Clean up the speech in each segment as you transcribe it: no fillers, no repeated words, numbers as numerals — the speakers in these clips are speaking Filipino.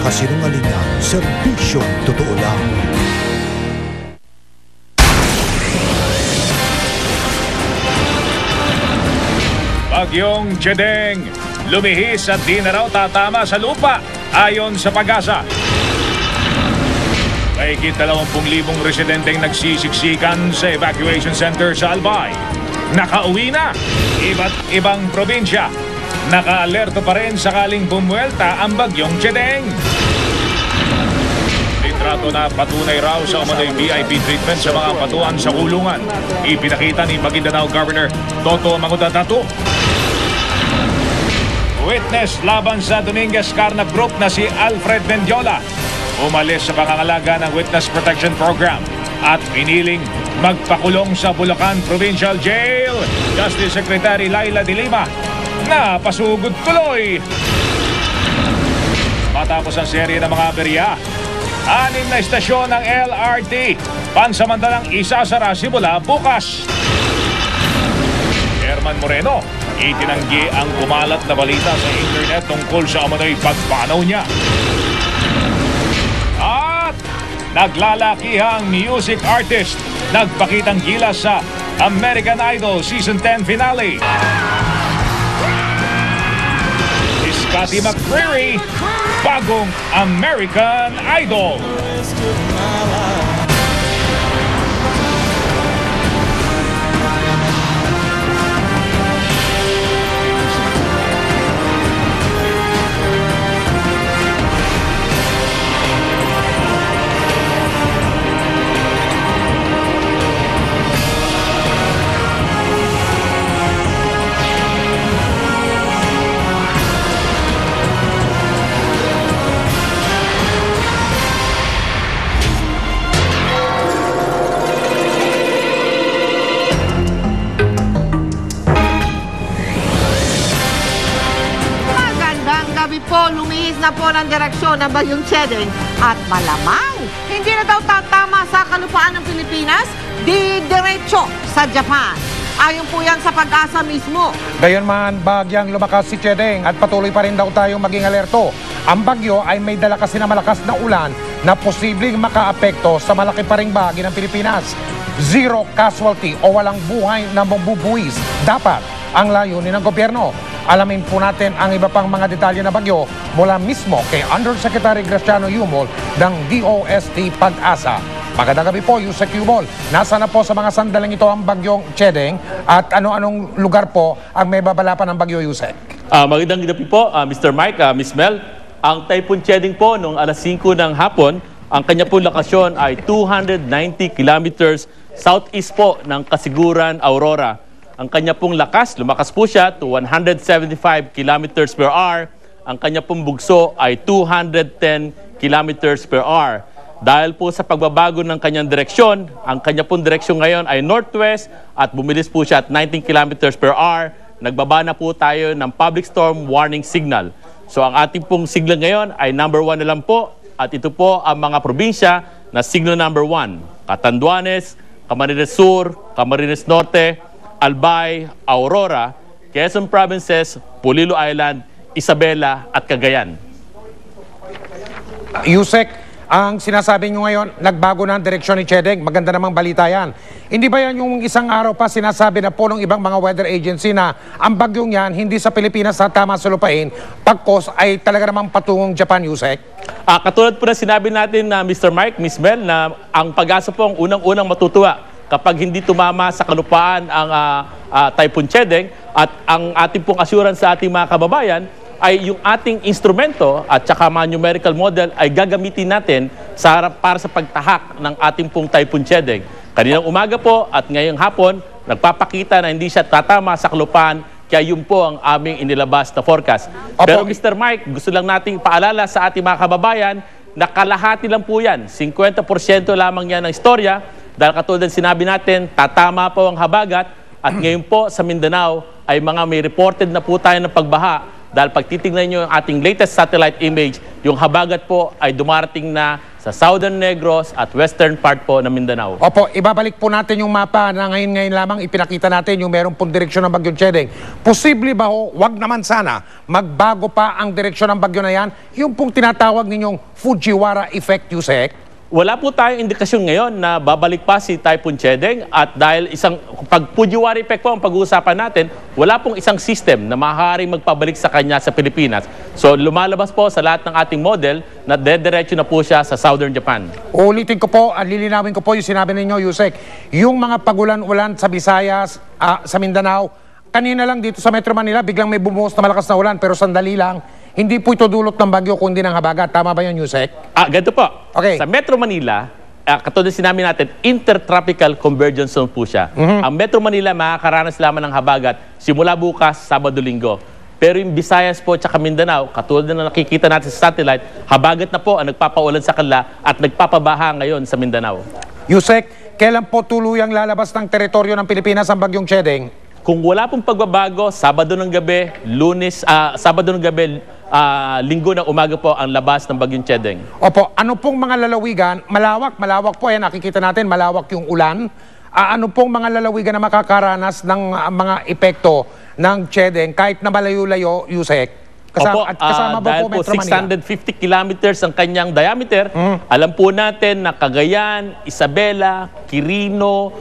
kasinungalingan, serbisyong totoo lang. Bagyong Chedeng, lumihis at di na raw tatama sa lupa ayon sa Pag-asa. Mahigit 20,000 residenteng nagsisiksikan sa evacuation center sa Albay. Nakauwi na, iba't ibang probinsya. Naka-alerto pa rin sakaling bumuelta ang Bagyong Chedeng. Litrato na patunay raw sa umano'y VIP treatment sa mga patuan sa kulungan. Ipinakita ni Maguindanao Governor Toto Mangudatato. Witness laban sa Dominguez Carnap Group na si Alfred Mendiola umalis sa pangangalaga ng Witness Protection Program at piniling magpakulong sa Bulacan Provincial Jail. Justice Secretary Laila de Lima na pasugod tuloy. Matapos ang serye ng mga aberya, 6 na istasyon ng LRT pansamantalang isasara simula bukas. Herman Moreno, itinanggi ang kumalat na balita sa internet tungkol sa umano'y pagpanaw niya. At naglalakihang music artist nagpakitang gilas sa American Idol Season 10 finale. Si Scotty McCreery, bagong American Idol. Po, lumihis na po ng direksyon ng Bagyong Chedeng at malamang hindi na daw tatama sa kalupaan ng Pilipinas, diretso sa Japan. Ayon po yan sa Pag-asa mismo. Gayunman, bagyang lumakas si Chedeng at patuloy pa rin daw tayong maging alerto. Ang bagyo ay may dala kasi na malakas na ulan na posibleng makaapekto sa malaki pa ring bahagi ng Pilipinas. Zero casualty o walang buhay na mabubuwis dapat ang layunin ng gobyerno. Alamin po natin ang iba pang mga detalye na bagyo mula mismo kay Undersecretary Graciano Yumol ng DOST Pag-asa. Magandang gabi po, Yusek Yumol. Nasa na po sa mga sandaling ito ang Bagyong Chedeng at ano-anong lugar po ang may babala pa ng Bagyo, Yusek? Magandang gabi po, Mr. Mike, Miss Mel. Ang Typhoon Chedeng po noong alas 5 ng hapon, ang kanya po lokasyon ay 290 kilometers southeast po ng Kasiguran, Aurora. Ang kanya pong lumakas po siya to 175 kilometers per hour. Ang kanya pong bugso ay 210 kilometers per hour. Dahil po sa pagbabago ng kanyang direksyon, ang kanya pong direksyon ngayon ay northwest at bumilis po siya at 19 kilometers per hour. Nagbaba na po tayo ng public storm warning signal. So ang ating pong signal ngayon ay number 1 na lang po at ito po ang mga probinsya na signal number 1. Catanduanes, Camarines Sur, Camarines Norte, Albay, Aurora, Quezon Provinces, Polillo Island, Isabela at Cagayan. Yusek, ang sinasabi nyo ngayon, nagbago na ang direksyon ni Chedeng. Maganda namang balita yan. Hindi ba yan yung isang araw pa sinasabi na po ng ibang mga weather agency na ang bagyong yan hindi sa Pilipinas tatama sa lupain, pagkos ay talaga namang patungong Japan, Yusek? Katulad po na sinabi natin na Mr. Mike, Miss Mel, na ang Pag-asa po ang unang-unang matutuwa kapag hindi tumama sa kalupaan ang Typhoon Chedeng at ang ating pong assurance sa ating mga kababayan ay yung ating instrumento at saka mga numerical model ay gagamitin natin para sa pagtahak ng ating pong Typhoon Chedeng. Kaninang umaga po at ngayong hapon, nagpapakita na hindi siya tatama sa kalupaan, kaya yun po ang aming inilabas na forecast. Pero Mr. Mike, gusto lang nating paalala sa ating mga kababayan na kalahati lang po yan, 50% lamang yan ng istorya. Dahil katulad ng sinabi natin, tatama po ang habagat at ngayon po sa Mindanao ay may reported na po tayo ng pagbaha. Dahil pag titignan nyo yung ating latest satellite image, yung habagat po ay dumarating na sa Southern Negros at western part po ng Mindanao. Opo, ibabalik po natin yung mapa na ngayon lamang ipinakita natin yung meron pong direksyon ng Bagyong Chedeng. Posible ba ho, wag naman sana, magbago pa ang direksyon ng bagyo na yan, yung pong tinatawag ninyong Fujiwara effect, Yusek? Wala po tayong indikasyon ngayon na babalik pa si Typhoon Chedeng at dahil pag Fujiwara effect po ang pag-uusapan natin, wala pong isang system na maaaring magpabalik sa kanya sa Pilipinas. So lumalabas po sa lahat ng ating model na dediretso na po siya sa Southern Japan. Ulitin ko po, lilinawin ko po yung sinabi ninyo, Yusek. Yung mga pagulan-ulan sa Visayas, sa Mindanao, kanina lang dito sa Metro Manila, biglang may bumuhos na malakas na ulan pero sandali lang. Hindi po ito dulot ng bagyo kundi ng habagat. Tama ba yun, Yusek? Ganito po. Okay. Sa Metro Manila, katulad sinabi natin, intertropical convergence zone po siya. Ang Metro Manila makakaranas lamang ng habagat simula bukas, Sabado-Linggo. Pero yung Visayas po at Mindanao, katulad na nakikita natin sa satellite, habagat na po ang nagpapaulan sa kanila at nagpapabaha ngayon sa Mindanao. Yusek, kailan po tuluyang lalabas ng teritoryo ng Pilipinas ang Bagyong Chedeng? Kung wala pong pagbabago, Sabado ng gabi, Linggo ng umaga po ang labas ng Bagyong Chedeng. Opo, ano pong mga lalawigan, malawak po yan, nakikita natin, malawak yung ulan. Ano pong mga lalawigan na makakaranas ng mga epekto ng Chedeng kahit na malayo-layo, Yusek? Kasama ba dahil po Metro Manila? 650 kilometers ang kanyang diameter, alam po natin na Cagayan, Isabela, Quirino,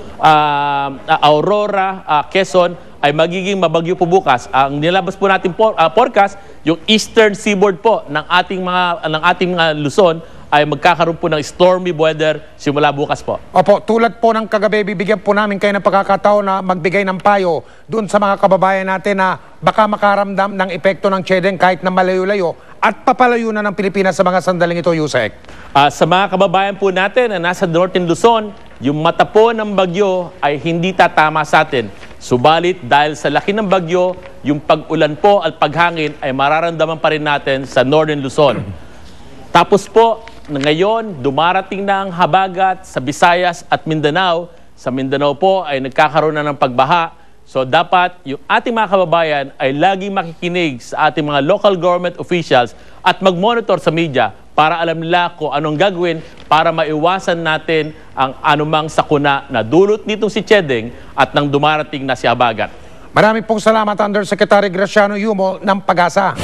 Aurora, Quezon ay magiging mabagyo po bukas. Ang nilabas po natin forecast, yung eastern seaboard po ng ating Luzon ay magkakaroon po ng stormy weather simula bukas po. Opo, tulad po ng kagabi, bibigyan po namin kayo ng pagkakataon na magbigay ng payo doon sa mga kababayan natin na baka makaramdam ng epekto ng Chedeng kahit na malayo-layo at papalayo na ng Pilipinas sa mga sandaling ito, Yusek. Sa mga kababayan po natin na nasa Northern Luzon, yung mata po ng bagyo ay hindi tatama sa atin. Subalit dahil sa laki ng bagyo, yung pag-ulan po at paghangin ay mararamdaman pa rin natin sa Northern Luzon. Tapos po, ngayon, dumarating na ang habagat sa Visayas at Mindanao. Sa Mindanao po ay nagkakaroon na ng pagbaha. So dapat yung ating mga kababayan ay laging makikinig sa ating mga local government officials at mag-monitor sa media para alam nila kung anong gagawin para maiwasan natin ang anumang sakuna na dulot nitong si Chedeng at nang dumarating na si habagat. Maraming pong salamat, Undersecretary Graciano Yumo ng Pag-asa.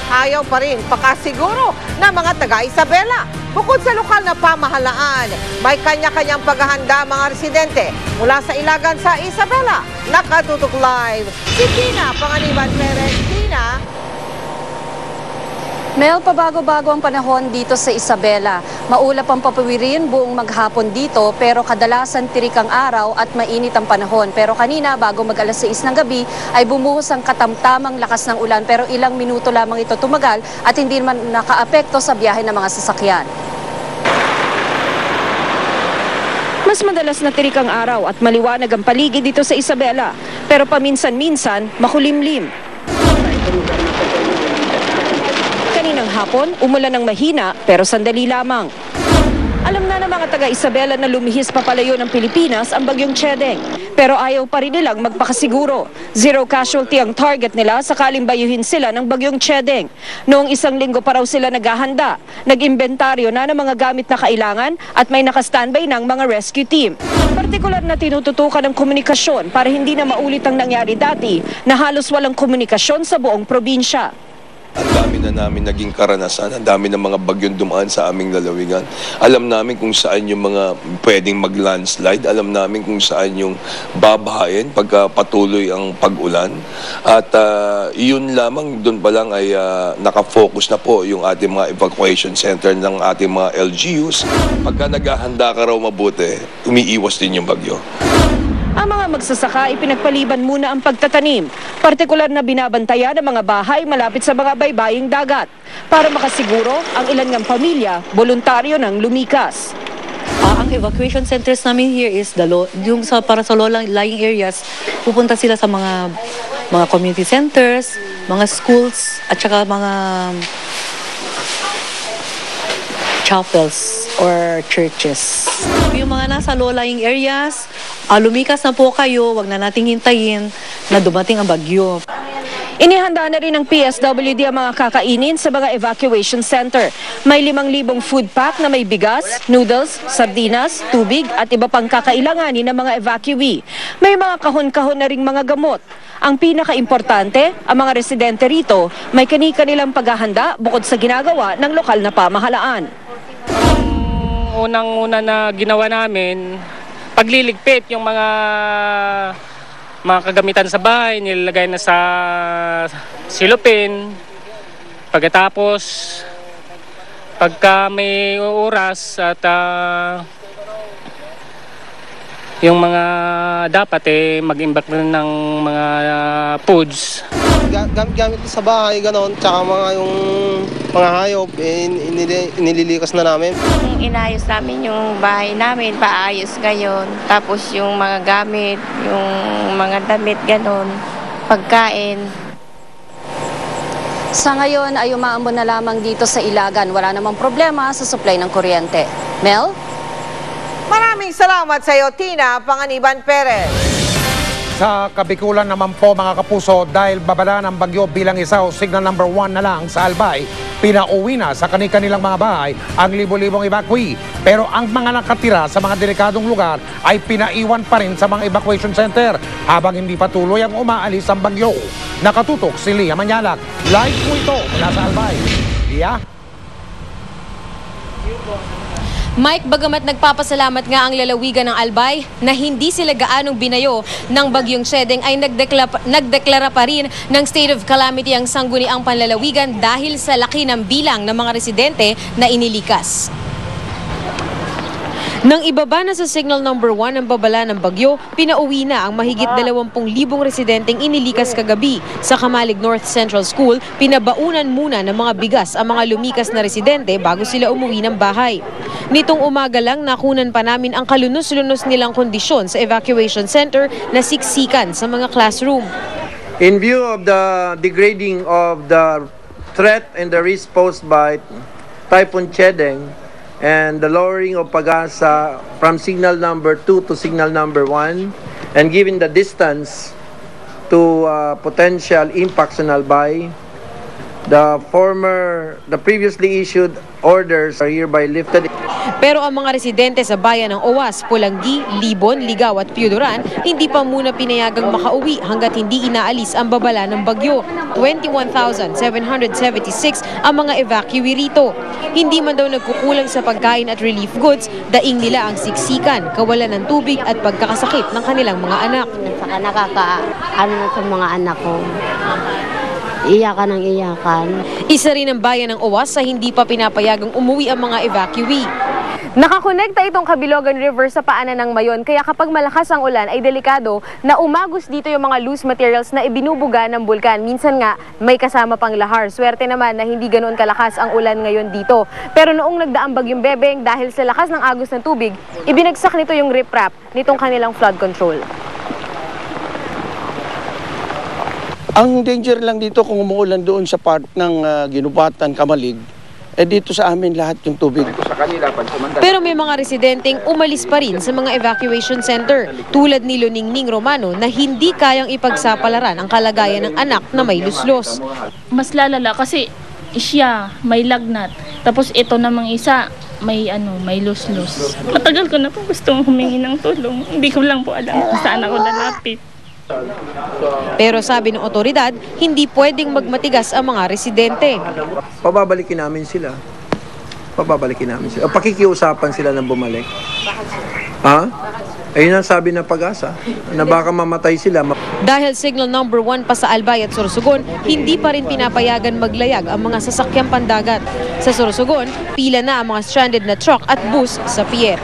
Ayaw pa rin pakasiguro ng mga taga-Isabela. Bukod sa lokal na pamahalaan, may kanya-kanyang paghahanda mga residente. Mula sa Ilagan sa Isabela, nakatutok live si Tina Panganiban Perez. Tina? Mel, pabago-bago ang panahon dito sa Isabela. Maulap ang papawirin buong maghapon dito pero kadalasan tirik ang araw at mainit ang panahon. Pero kanina bago mag-alas 6 ng gabi ay bumuhos ang katamtamang lakas ng ulan pero ilang minuto lamang ito tumagal at hindi naman nakaapekto sa biyahe ng mga sasakyan. Mas madalas na tirik ang araw at maliwanag ang paligid dito sa Isabela pero paminsan-minsan makulimlim. Kaninang hapon, umulan ng mahina pero sandali lamang. Alam na ng mga taga-Isabela na lumihis papalayo ng Pilipinas ang Bagyong Chedeng. Pero ayaw pa rin nilang magpakasiguro. Zero casualty ang target nila sakaling bayuhin sila ng Bagyong Chedeng. Noong isang linggo pa raw sila naghahanda. Nag-imbentaryo na ng mga gamit na kailangan at may nakastandby ng mga rescue team. Partikular na tinututukan ng komunikasyon para hindi na maulit ang nangyari dati na halos walang komunikasyon sa buong probinsya. Ang dami na namin naging karanasan, ang dami ng mga bagyong dumaan sa aming lalawigan. Alam namin kung saan yung mga pwedeng mag-landslide, alam namin kung saan yung babahain pagka patuloy ang pag-ulan. At yun lamang, doon pa lang ay nakafocus na po yung ating mga evacuation center ng ating mga LGUs. Pagka naghahanda ka raw mabuti, umiiwas din yung bagyo. Ang mga magsasaka ay pinagpaliban muna ang pagtatanim. Partikular na binabantayan ang mga bahay malapit sa mga baybaying dagat. Para makasiguro, ang ilan ngang pamilya, voluntaryo ng lumikas. Ang evacuation centers namin here is para sa low-lying areas, pupunta sila sa mga community centers, mga schools, at saka mga chapels or churches. Yung mga nasa low-lying areas, lumikas na po kayo, wag na nating hintayin na dumating ang bagyo. Inihanda na rin ng PSWD ang mga kakainin sa mga evacuation center. May 5,000 food pack na may bigas, noodles, sardinas, tubig at iba pang kakailanganin ng mga evacuee. May mga kahon-kahon na ring mga gamot. Ang pinaka-importante, ang mga residente rito may kani-kanilang paghahanda bukod sa ginagawa ng lokal na pamahalaan. Unang-una na ginawa namin, pagliligpit yung mga kagamitan sa bahay, nilalagay na sa silopin. Pagkatapos, pagka may oras at yung mga dapat mag-imbak na ng mga foods. Gamit sa bahay, gano'n, tsaka yung mga hayop, inililikas na namin. Inayos namin yung bahay namin, paayos ngayon. Tapos yung mga gamit, yung mga damit, gano'n, pagkain. Sa ngayon ay umaambon na lamang dito sa Ilagan. Wala namang problema sa supply ng kuryente. Mel? Maraming salamat sa iyo, Tina Panganiban Perez. Sa Kabikulan naman po mga kapuso, dahil babala ng bagyo bilang isa o signal number 1 na lang sa Albay, pinauwi na sa kanilang mga bahay ang libo-libong evacuee. Pero ang mga nakatira sa mga delikadong lugar ay pinaiwan pa rin sa mga evacuation center habang hindi patuloy ang umaalis ang bagyo. Nakatutok si Lia Manyalak. Live po ito mula sa Albay. Lia? Mike, bagamat nagpapasalamat nga ang lalawigan ng Albay na hindi sila gaanong binayo ng bagyong Chedeng ay nagdeklara pa rin ng state of calamity ang sangguniang panlalawigan dahil sa laki ng bilang ng mga residente na inilikas. Nang ibaba na sa signal number 1 ang babala ng bagyo, pinauwi na ang mahigit 20,000 residenteng inilikas kagabi. Sa Kamalig North Central School, pinabaunan muna ng mga bigas ang mga lumikas na residente bago sila umuwi ng bahay. Nitong umaga lang, nakunan pa namin ang kalunos-lunos nilang kondisyon sa evacuation center na siksikan sa mga classroom. In view of the degrading of the threat and the risk posed by Typhoon Chedeng, and the lowering of pag-asa from signal number 2 to signal number 1, and given the distance to potential impacts on Albay, the previously issued orders are hereby lifted. Pero ang mga residente sa bayan ng Owas, Pulanggi, Libon, Ligaw at Piudoran hindi pa muna pinayagang makauwi hanggat hindi inaalis ang babala ng bagyo. 21,776 ang mga evacuee rito. Hindi man daw nagkukulang sa pagkain at relief goods, daing nila ang siksikan, kawalan ng tubig at pagkakasakit ng kanilang mga anak. Saka nakakaano na sa mga anak ko. Iyakan ang iyakan. Isa rin ang bayan ng Owas sa hindi pa pinapayagang umuwi ang mga evacuee. Nakakonekta itong Kabilogan River sa paanan ng Mayon, kaya kapag malakas ang ulan ay delikado na umagos dito yung mga loose materials na ibinubuga ng bulkan. Minsan nga may kasama pang lahar. Swerte naman na hindi ganoon kalakas ang ulan ngayon dito. Pero noong nagdaang bagyong Bebeng, dahil sa lakas ng agos ng tubig, ibinagsak nito yung riprap nitong kanilang flood control. Ang danger lang dito kung umuulan doon sa part ng Ginubatan, Kamalig, dito sa amin lahat yung tubig. Pero may mga residenteng umalis pa rin sa mga evacuation center, tulad ni Luningning Romano na hindi kayang ipagsapalaran ang kalagayan ng anak na may luslos. Mas lalala kasi siya may lagnat, tapos ito namang isa may luslos. Matagal ko na po gustong humingi ng tulong, hindi ko lang po alam kung saan ako lalapit. Pero sabi ng otoridad, hindi pwedeng magmatigas ang mga residente. Pababalikin namin sila. O pakikiusapan sila na bumalik. Ha? Ayun ang sabi ng Pag-asa, na baka mamatay sila. Dahil signal number 1 pa sa Albay at Sorsogon, hindi pa rin pinapayagan maglayag ang mga sasakyang pandagat. Sa Sorsogon, pila na ang mga stranded na truck at bus sa pier.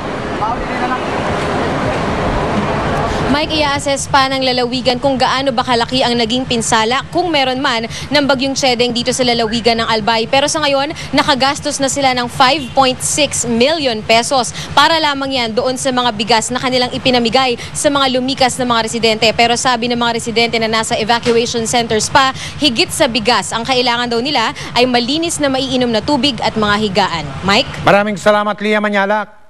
Mike, i-assess pa ng lalawigan kung gaano ba kalaki ang naging pinsala kung meron man ng bagyong Chedeng dito sa lalawigan ng Albay. Pero sa ngayon, nakagastos na sila ng 5.6 million pesos para lamang yan doon sa mga bigas na kanilang ipinamigay sa mga lumikas na mga residente. Pero sabi ng mga residente na nasa evacuation centers pa, higit sa bigas, ang kailangan daw nila ay malinis na maiinom na tubig at mga higaan. Mike? Maraming salamat, Lia Manyalak.